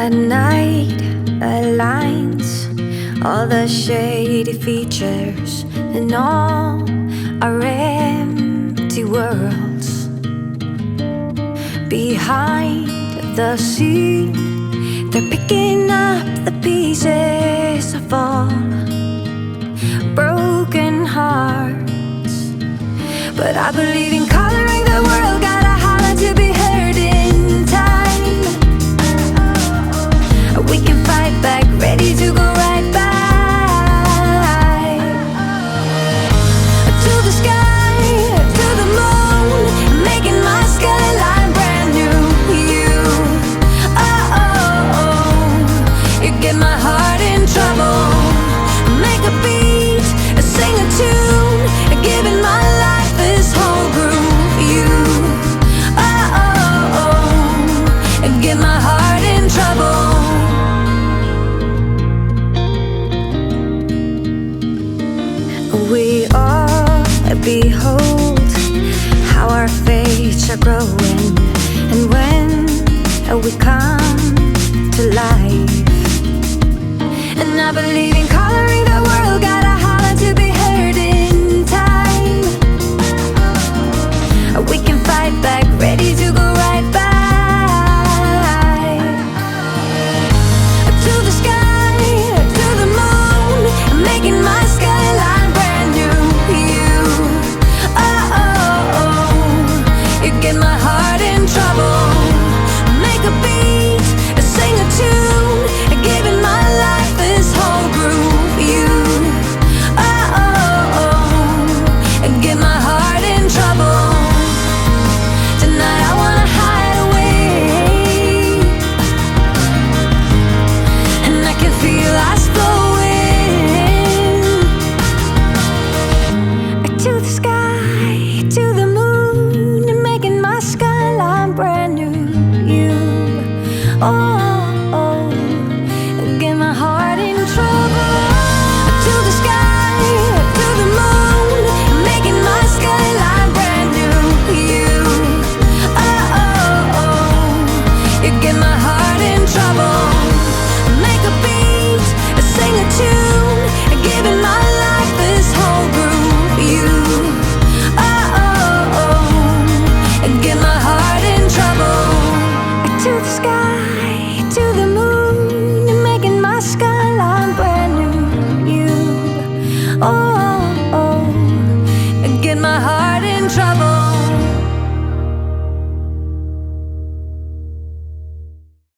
At night aligns all the shady features in all our empty worlds. Behind the scene, they're picking up the pieces of all broken hearts. But I believe in coloring the world, gotta holler to be heard in time. We can fight back, ready to go right back to the sky, to the moon, making my skyline brand new. You, oh, oh, oh, you get my heart in trouble. Make a beat, sing a tune, giving my life this whole groove. You, oh, oh, oh, get my heart in trouble. We all behold how our fates are growing, and when we come to life, and I believe in